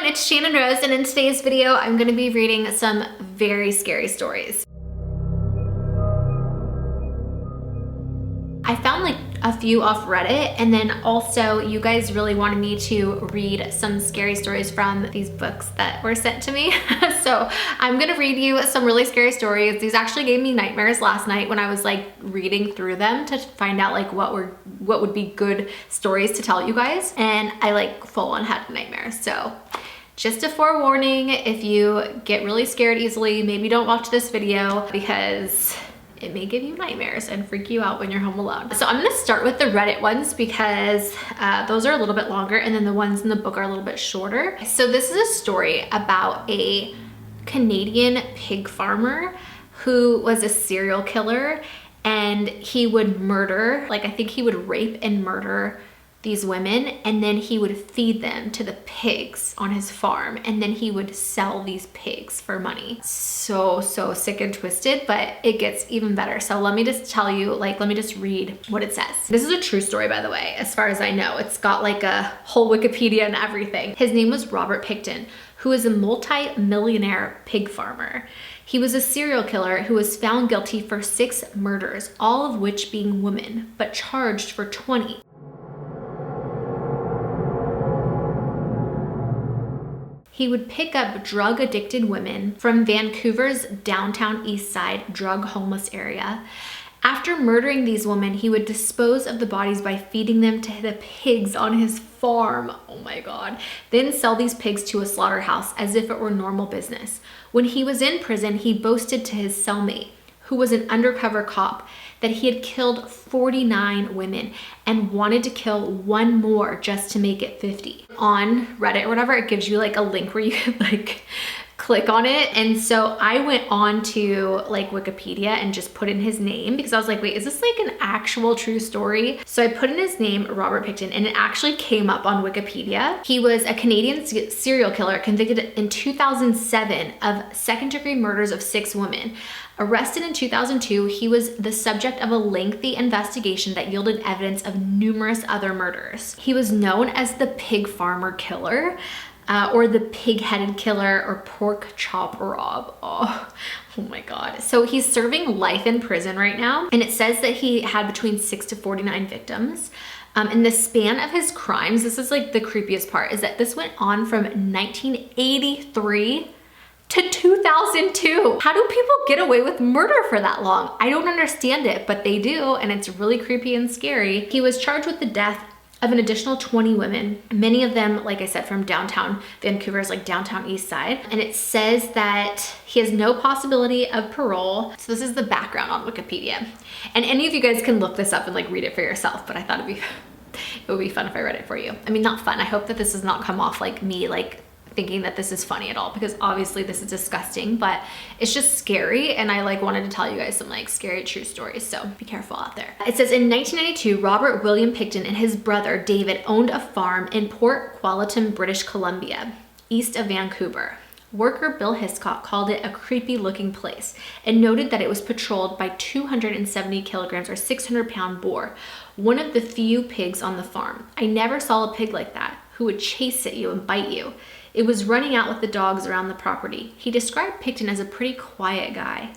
everyone, it's Channon Rose, and in today's video, I'm gonna be reading some very scary stories. I found like a few off Reddit, and then also you guys really wanted me to read some scary stories from these books that were sent to me. So I'm gonna read you some really scary stories. These actually gave me nightmares last night when I was like reading through them to find out like what would be good stories to tell you guys. And I like full on had nightmares. So just a forewarning, if you get really scared easily, maybe don't watch this video because it may give you nightmares and freak you out when you're home alone. So I'm gonna start with the Reddit ones because those are a little bit longer, and then the ones in the book are a little bit shorter. So this is a story about a Canadian pig farmer who was a serial killer, and he would murder, like I think he would rape and murder these women, and then he would feed them to the pigs on his farm, and then he would sell these pigs for money. So sick and twisted, but it gets even better. So let me just tell you, like, let me just read what it says. This is a true story, by the way, as far as I know. It's got like a whole Wikipedia and everything. His name was Robert Pickton, who is a multi-millionaire pig farmer. He was a serial killer who was found guilty for 6 murders, all of which being women, but charged for 20. He would pick up drug-addicted women from Vancouver's downtown east side drug homeless area. After murdering these women, he would dispose of the bodies by feeding them to the pigs on his farm. Oh my God. Then sell these pigs to a slaughterhouse as if it were normal business. When he was in prison, he boasted to his cellmate, who was an undercover cop, that he had killed 49 women and wanted to kill one more just to make it 50. On Reddit or whatever, it gives you like a link where you could like click on it. And so I went on to like Wikipedia and just put in his name because I was like, wait, is this like an actual true story? So I put in his name, Robert Pickton, and it actually came up on Wikipedia. He was a Canadian serial killer convicted in 2007 of second-degree murders of 6 women. Arrested in 2002, he was the subject of a lengthy investigation that yielded evidence of numerous other murders. He was known as the pig farmer killer, or the pig-headed killer, or pork chop Rob. Oh my God. So he's serving life in prison right now, and it says that he had between 6 to 49 victims. In the span of his crimes, this is like the creepiest part, is that this went on from 1983 to 2002. How do people get away with murder for that long? I don't understand it, but they do, and it's really creepy and scary. He was charged with the death of an additional 20 women, many of them, like I said, from downtown Vancouver's like downtown east side. And it says that he has no possibility of parole. So this is the background on Wikipedia. And any of you guys can look this up and like read it for yourself, but I thought it would be fun if I read it for you. I mean, not fun. I hope that this does not come off like me like thinking that this is funny at all, because obviously this is disgusting, but it's just scary, and I like wanted to tell you guys some like scary true stories, so be careful out there. It says in 1992, Robert William Pickton and his brother David owned a farm in Port Quality, British Columbia, east of Vancouver. Worker Bill Hiscock called it a creepy looking place and noted that it was patrolled by 270 kilograms or 600-pound boar, one of the few pigs on the farm. I never saw a pig like that, who would chase at you and bite you. It was running out with the dogs around the property. He described Pickton as a pretty quiet guy,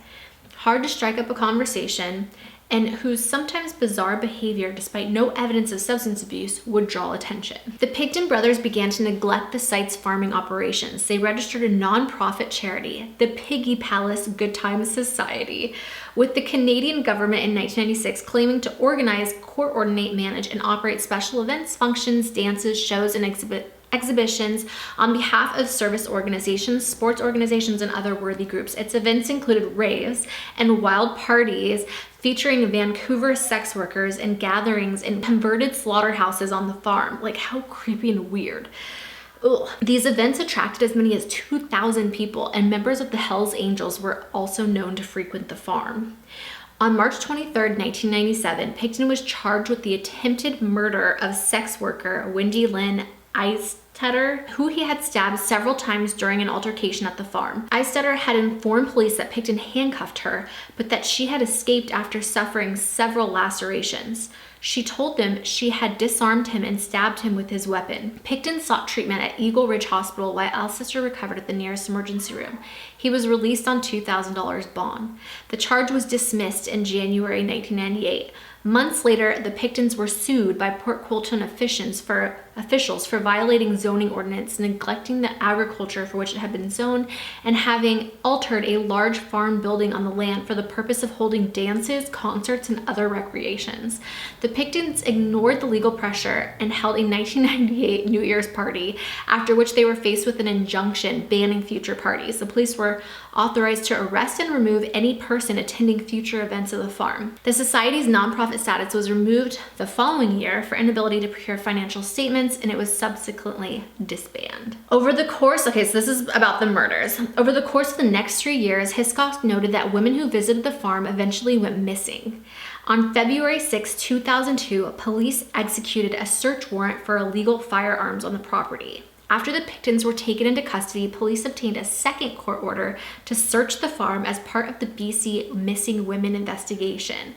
hard to strike up a conversation, and whose sometimes bizarre behavior, despite no evidence of substance abuse, would draw attention. The Pickton brothers began to neglect the site's farming operations. They registered a non-profit charity, the Piggy Palace Good Times Society, with the Canadian government in 1996 claiming to organize, coordinate, manage, and operate special events, functions, dances, shows, and exhibitions on behalf of service organizations, sports organizations, and other worthy groups. Its events included raves and wild parties featuring Vancouver sex workers and gatherings in converted slaughterhouses on the farm. Like, how creepy and weird. Ugh. These events attracted as many as 2,000 people, and members of the Hells Angels were also known to frequent the farm. On March 23rd, 1997, Pickton was charged with the attempted murder of sex worker Wendy Lynn Eistetter, who he had stabbed several times during an altercation at the farm. Eistetter had informed police that Pickton handcuffed her, but that she had escaped after suffering several lacerations. She told them she had disarmed him and stabbed him with his weapon. Pickton sought treatment at Eagle Ridge Hospital while Eistetter recovered at the nearest emergency room. He was released on $2,000 bond. The charge was dismissed in January 1998. Months later, the Picktons were sued by Port Colton officials for violating zoning ordinance, neglecting the agriculture for which it had been zoned, and having altered a large farm building on the land for the purpose of holding dances, concerts, and other recreations. The Picktons ignored the legal pressure and held a 1998 New Year's party, after which they were faced with an injunction banning future parties. The police were authorized to arrest and remove any person attending future events of the farm. The society's nonprofit status was removed the following year for inability to procure financial statements, and it was subsequently disbanded. Over the course, okay, so this is about the murders. Over the course of the next 3 years, Hiscox noted that women who visited the farm eventually went missing. On February 6, 2002, police executed a search warrant for illegal firearms on the property. After the Picktons were taken into custody, police obtained a second court order to search the farm as part of the BC Missing Women investigation.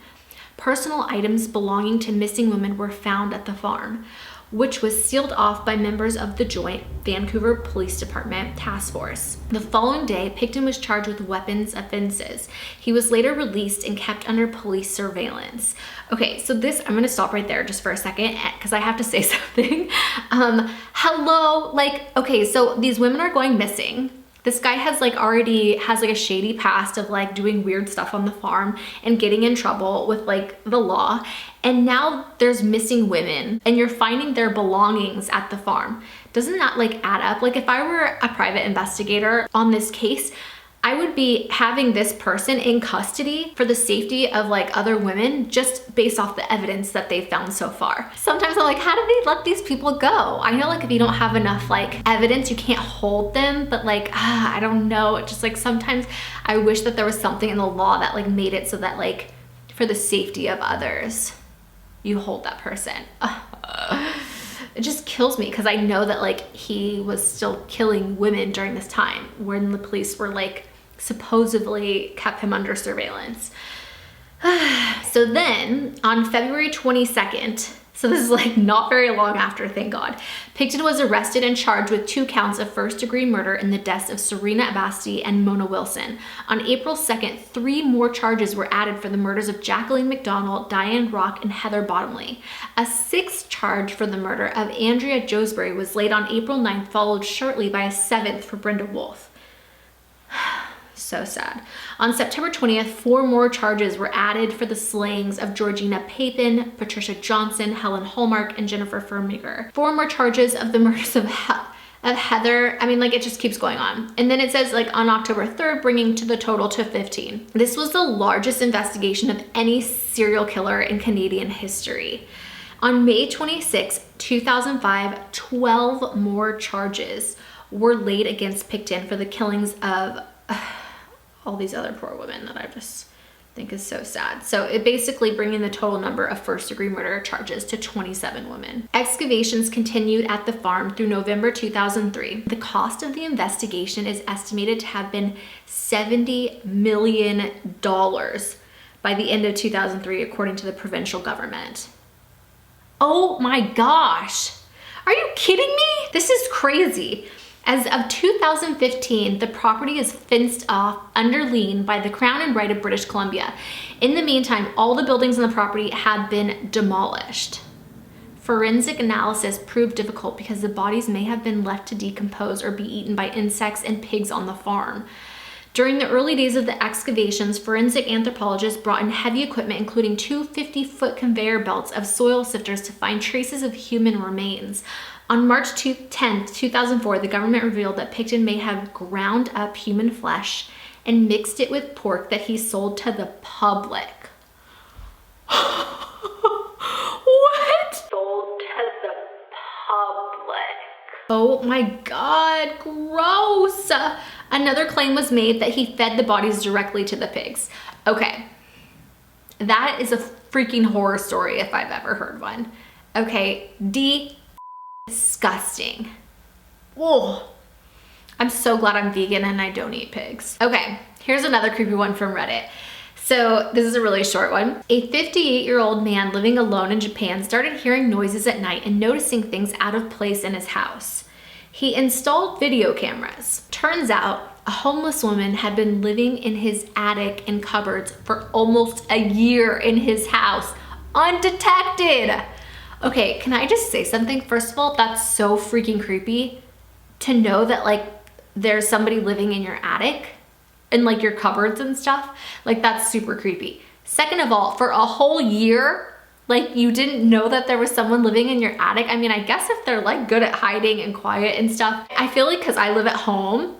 Personal items belonging to missing women were found at the farm, which was sealed off by members of the Joint Vancouver Police Department Task Force. The following day, Pickton was charged with weapons offenses. He was later released and kept under police surveillance. Okay, so this, I'm gonna stop right there just for a second because I have to say something. Hello, like, okay, so these women are going missing. This guy has already has a shady past of doing weird stuff on the farm and getting in trouble with the law. And now there's missing women and you're finding their belongings at the farm. Doesn't that add up? If I were a private investigator on this case, I would be having this person in custody for the safety of other women just based off the evidence that they've found so far. Sometimes I'm like, how do they let these people go? I know if you don't have enough evidence, you can't hold them, but I don't know. It just sometimes I wish that there was something in the law that made it so that for the safety of others, you hold that person. It just kills me because I know that he was still killing women during this time when the police were supposedly kept him under surveillance. So then on February 22nd, so this is not very long after, thank God, Pickton was arrested and charged with 2 counts of first-degree murder in the deaths of Serena Abasti and Mona Wilson. On April 2nd, 3 more charges were added for the murders of Jacqueline McDonald, Diane Rock, and Heather Bottomley. A 6th charge for the murder of Andrea Joesbury was laid on April 9th, followed shortly by a 7th for Brenda Wolfe. So sad. On September 20th, 4 more charges were added for the slayings of Georgina Papin, Patricia Johnson, Helen Hallmark, and Jennifer Firmiger. 4 more charges of the murders of Heather. I mean, it just keeps going on. And then it says on October 3rd, bringing to the total to 15. This was the largest investigation of any serial killer in Canadian history. On May 26, 2005, 12 more charges were laid against Pickton for the killings of all these other poor women that I just think is so sad. So it basically bringing the total number of first-degree murder charges to 27 women. Excavations continued at the farm through November 2003. The cost of the investigation is estimated to have been $70 million by the end of 2003, according to the provincial government. Oh my gosh. Are you kidding me? This is crazy. As of 2015, the property is fenced off under lien by the Crown and Right of British Columbia. In the meantime, all the buildings on the property have been demolished. Forensic analysis proved difficult because the bodies may have been left to decompose or be eaten by insects and pigs on the farm. During the early days of the excavations, forensic anthropologists brought in heavy equipment, including 2 50-foot conveyor belts of soil sifters to find traces of human remains. On March 10, 2004, the government revealed that Pickton may have ground up human flesh and mixed it with pork that he sold to the public. What? Sold to the public. Oh my God, gross. Another claim was made that he fed the bodies directly to the pigs. Okay, that is a freaking horror story if I've ever heard one. Okay, disgusting. Oh, I'm so glad I'm vegan and I don't eat pigs. Okay, here's another creepy one from Reddit. So this is a really short one. A 58-year-old man living alone in Japan started hearing noises at night and noticing things out of place in his house. He installed video cameras. Turns out a homeless woman had been living in his attic and cupboards for almost a year in his house, undetected. Okay, can I just say something? First of all, that's so freaking creepy to know that like there's somebody living in your attic and like your cupboards and stuff. Like that's super creepy. Second of all, for a whole year, like you didn't know that there was someone living in your attic. I mean, I guess if they're like good at hiding and quiet and stuff. I feel like because I live at home,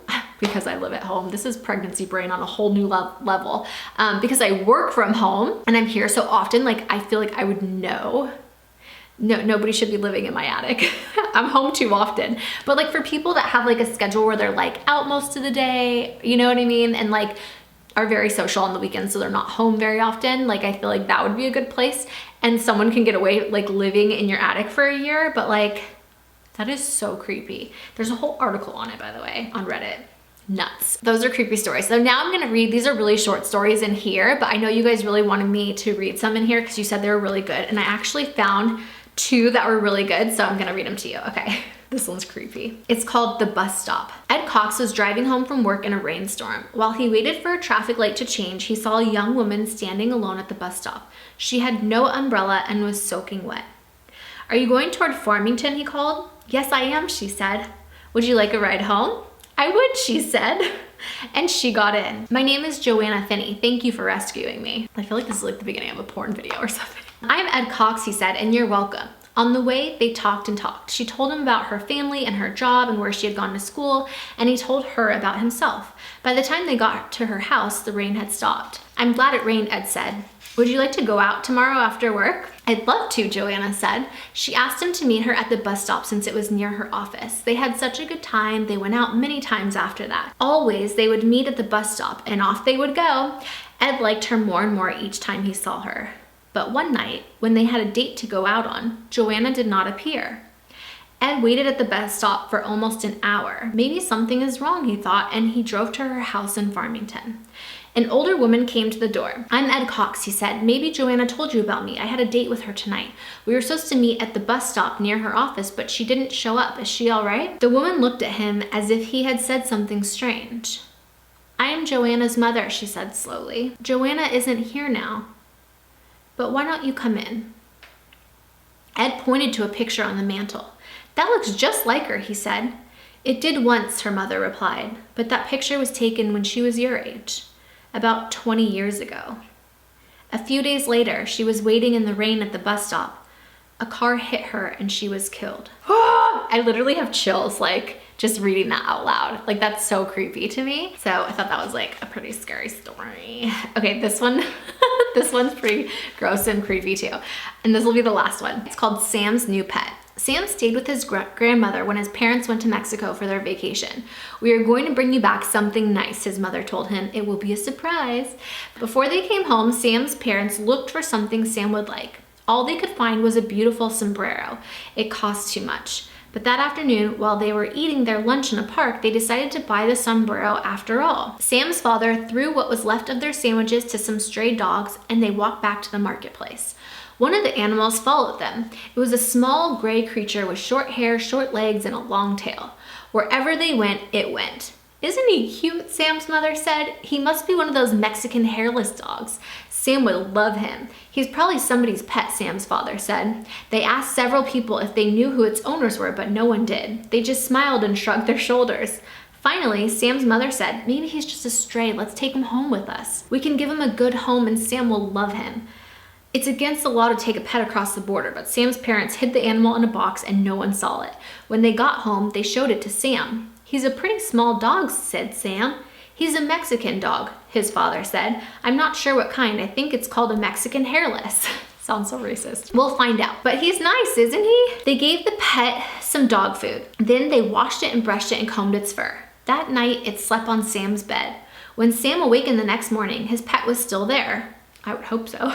this is pregnancy brain on a whole new level. Because I work from home and I'm here so often, like I feel like I would know. No, nobody should be living in my attic. I'm home too often. But like for people that have like a schedule where they're like out most of the day, you know what I mean? And like are very social on the weekends, so they're not home very often. Like I feel like that would be a good place. And someone can get away like living in your attic for a year, but like that is so creepy. There's a whole article on it, by the way, on Reddit. Nuts. Those are creepy stories. So now I'm gonna read, these are really short stories in here, but I know you guys really wanted me to read some in here because you said they were really good. And I actually found 2 that were really good, so I'm gonna read them to you. Okay, this one's creepy. It's called The Bus Stop. Ed Cox was driving home from work in a rainstorm. While he waited for a traffic light to change, he saw a young woman standing alone at the bus stop. She had no umbrella and was soaking wet. "Are you going toward Farmington?" he called. "Yes, I am," she said. "Would you like a ride home?" "I would," she said. And she got in. "My name is Joanna Finney. Thank you for rescuing me." I feel like this is like the beginning of a porn video or something. "I'm Ed Cox," he said, "and you're welcome." On the way, they talked and talked. She told him about her family and her job and where she had gone to school, and he told her about himself. By the time they got to her house, the rain had stopped. "I'm glad it rained," Ed said. "Would you like to go out tomorrow after work?" "I'd love to," Joanna said. She asked him to meet her at the bus stop since it was near her office. They had such a good time. They went out many times after that. Always, they would meet at the bus stop, and off they would go. Ed liked her more and more each time he saw her. But one night, when they had a date to go out on, Joanna did not appear. Ed waited at the bus stop for almost an hour. Maybe something is wrong, he thought, and he drove to her house in Farmington. An older woman came to the door. "I'm Ed Cox," he said. "Maybe Joanna told you about me. I had a date with her tonight. We were supposed to meet at the bus stop near her office, but she didn't show up. Is she all right?" The woman looked at him as if he had said something strange. "I am Joanna's mother," she said slowly. "Joanna isn't here now. But why don't you come in?" Ed pointed to a picture on the mantle. "That looks just like her," he said. "It did once," her mother replied, "but that picture was taken when she was your age, about 20 years ago." A few days later, she was waiting in the rain at the bus stop. A car hit her and she was killed. I literally have chills, like, just reading that out loud. Like, that's so creepy to me. So I thought that was like a pretty scary story. Okay, this one, this one's pretty gross and creepy too. And this will be the last one. It's called Sam's New Pet. Sam stayed with his grandmother when his parents went to Mexico for their vacation. "We are going to bring you back something nice," his mother told him. "It will be a surprise." Before they came home, Sam's parents looked for something Sam would like. All they could find was a beautiful sombrero. It cost too much. But that afternoon, while they were eating their lunch in a park, they decided to buy the sombrero after all. Sam's father threw what was left of their sandwiches to some stray dogs, and they walked back to the marketplace. One of the animals followed them. It was a small gray creature with short hair, short legs, and a long tail. Wherever they went, it went. "Isn't he cute?" Sam's mother said. "He must be one of those Mexican hairless dogs. Sam would love him. He's probably somebody's pet," Sam's father said. They asked several people if they knew who its owners were, but no one did. They just smiled and shrugged their shoulders. Finally, Sam's mother said, "Maybe he's just a stray. Let's take him home with us. We can give him a good home and Sam will love him." It's against the law to take a pet across the border, but Sam's parents hid the animal in a box and no one saw it. When they got home, they showed it to Sam. "He's a pretty small dog," said Sam. "He's a Mexican dog," his father said. "I'm not sure what kind. I think it's called a Mexican hairless." Sounds so racist. "We'll find out. But he's nice, isn't he?" They gave the pet some dog food. Then they washed it and brushed it and combed its fur. That night, it slept on Sam's bed. When Sam awakened the next morning, his pet was still there. I would hope so.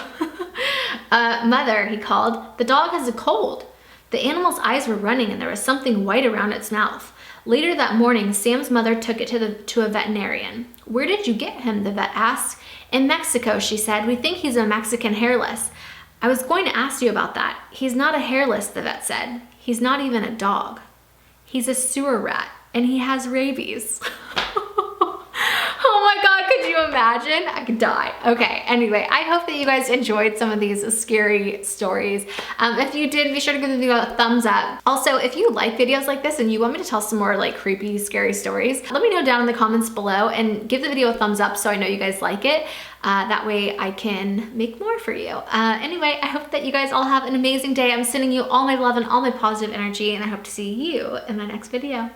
"Mother," he called, "the dog has a cold." The animal's eyes were running and there was something white around its mouth. Later that morning, Sam's mother took it to a veterinarian. "Where did you get him?" the vet asked. "In Mexico," she said. "We think he's a Mexican hairless." "I was going to ask you about that. He's not a hairless," the vet said. "He's not even a dog. He's a sewer rat, and he has rabies." Oh my God, could you imagine? I could die. Okay, anyway, I hope that you guys enjoyed some of these scary stories. If you did, be sure to give the video a thumbs up. Also, if you like videos like this and you want me to tell some more like creepy, scary stories, let me know down in the comments below and give the video a thumbs up so I know you guys like it. That way I can make more for you. Anyway, I hope that you guys all have an amazing day. I'm sending you all my love and all my positive energy, and I hope to see you in my next video.